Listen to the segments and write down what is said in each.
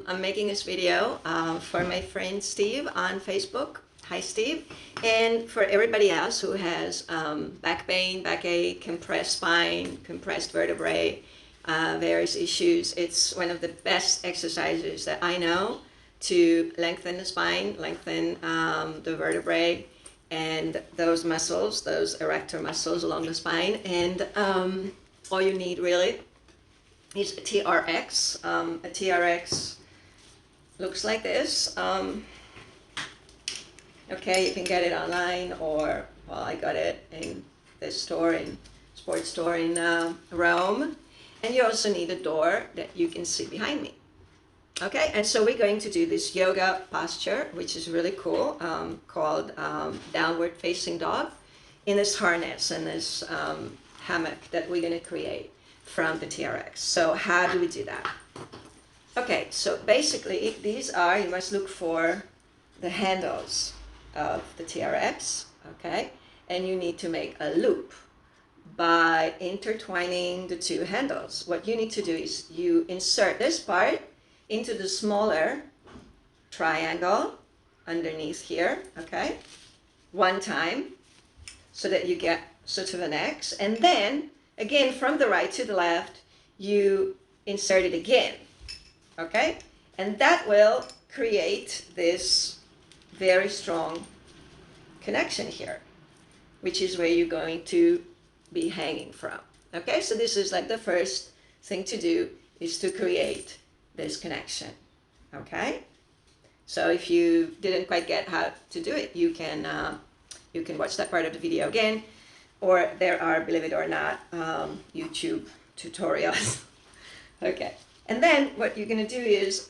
I'm making this video for my friend Steve on Facebook. Hi, Steve. And for everybody else who has back pain, backache, compressed spine, compressed vertebrae, various issues, it's one of the best exercises that I know to lengthen the spine, lengthen the vertebrae, and those muscles, those erector muscles along the spine. And all you need really is a TRX. A TRX looks like this. Okay, you can get it online, or well, I got it in the store, in sports store in Rome. And you also need a door that you can see behind me. Okay, and so we're going to do this yoga posture, which is really cool, called downward facing dog, in this harness and this hammock that we're going to create from the TRX. So how do we do that? Okay, so basically these are, you must look for the handles of the TRX, okay? And you need to make a loop by intertwining the two handles. What you need to do is you insert this part into the smaller triangle underneath here, okay? One time, so that you get sort of an X, and then again from the right to the left, you insert it again, okay? And that will create this very strong connection here, which is where you're going to be hanging from. Okay, so this is like the first thing to do, is to create this connection. Okay, so if you didn't quite get how to do it, you can watch that part of the video again, or there are, believe it or not, YouTube tutorials. Okay, and then what you're going to do is,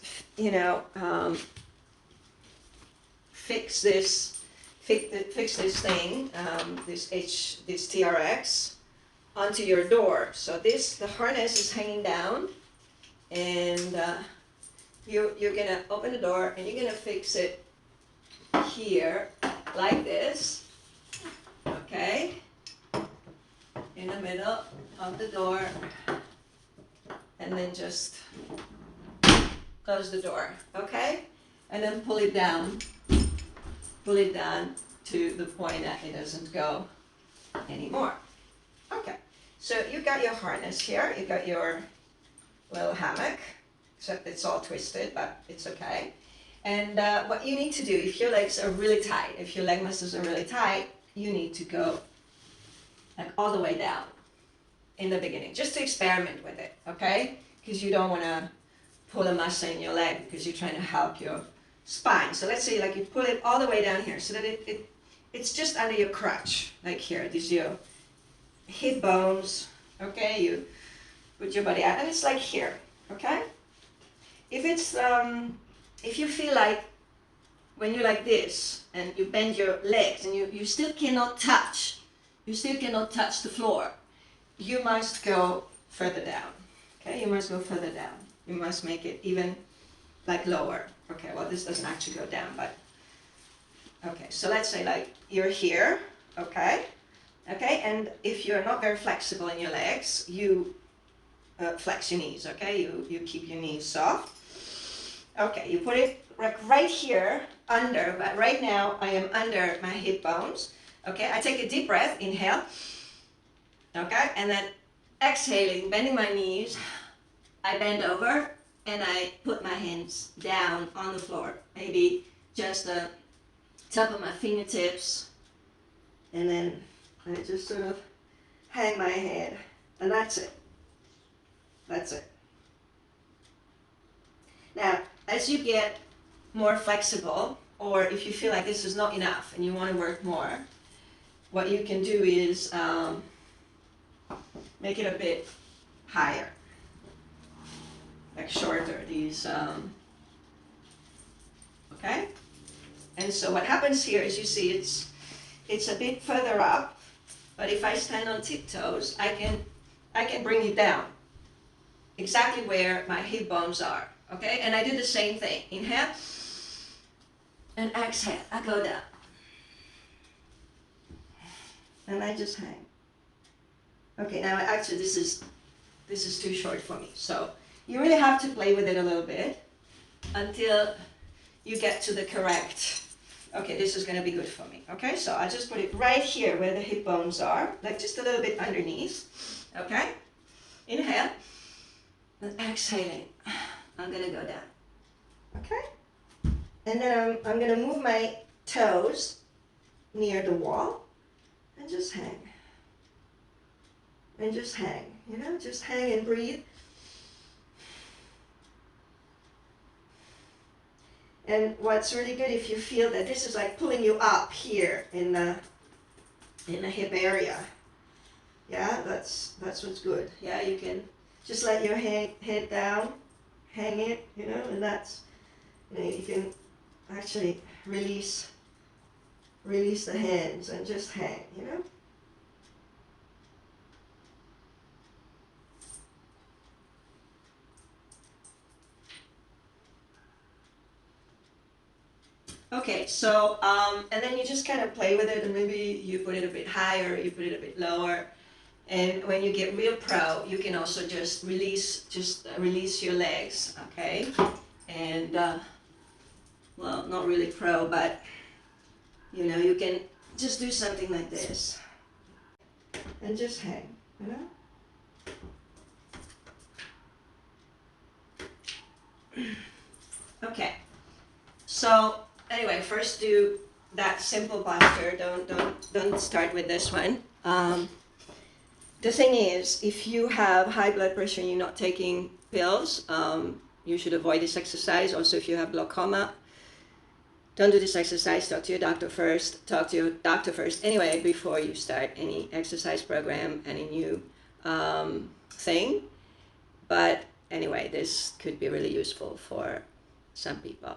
fix this thing, this TRX onto your door. So the harness is hanging down, and you're gonna open the door and you're gonna fix it here like this, okay, in the middle of the door, and then just close the door, okay, and then pull it down to the point that it doesn't go anymore. Okay, so you got your harness here, you got your little hammock, except it's all twisted, but it's okay. And what you need to do, if your legs are really tight, if your leg muscles are really tight, you need to go like all the way down in the beginning, just to experiment with it, okay? Because you don't want to pull a muscle in your leg because you're trying to help your spine. So let's say like you pull it all the way down here so that it's just under your crotch, like here. These are your hip bones, okay? You put your body out, and it's like here, okay? If it's if you feel like when you're like this and you bend your legs and you still cannot touch the floor, you must go further down, okay? You must go further down. You must make it even like lower. Okay, well, this doesn't actually go down, but okay, so let's say like you're here, okay, and if you're not very flexible in your legs, you flex your knees, okay, you keep your knees soft. Okay, you put it right here under, but right now I am under my hip bones. Okay, I take a deep breath, inhale, okay, and then exhaling, bending my knees, I bend over and I put my hands down on the floor, maybe just the top of my fingertips, and then I just sort of hang my head, and that's it. That's it. Now, as you get more flexible, or if you feel like this is not enough and you want to work more, what you can do is make it a bit higher, like shorter, these, okay? And so what happens here is, you see it's a bit further up, but if I stand on tiptoes, I can bring it down exactly where my hip bones are, okay? And I do the same thing. Inhale and exhale. I go down. And I just hang. Okay, now actually this is too short for me, so you really have to play with it a little bit. until you get to the correct, okay, this is gonna be good for me. Okay, so I just put it right here where the hip bones are, like just a little bit underneath. Okay, inhale, and exhaling, I'm gonna go down. Okay, and then I'm gonna move my toes near the wall and just hang. And just hang, you know, just hang and breathe. And what's really good, if you feel that this is like pulling you up here in the hip area. Yeah, that's what's good. Yeah, you can just let your head down, hang it, you know, and that's, you know, you can actually release the hands and just hang, you know. Okay, so, and then you just kind of play with it, and maybe you put it a bit higher, you put it a bit lower. And when you get real pro, you can also just release your legs, okay? And, well, not really pro, but, you know, you can just do something like this. And just hang, you know? Okay, so anyway, first do that simple posture. Don't start with this one. The thing is, if you have high blood pressure and you're not taking pills, you should avoid this exercise. Also, if you have glaucoma, don't do this exercise. Talk to your doctor first. Talk to your doctor first anyway before you start any exercise program, any new thing. But anyway, this could be really useful for some people.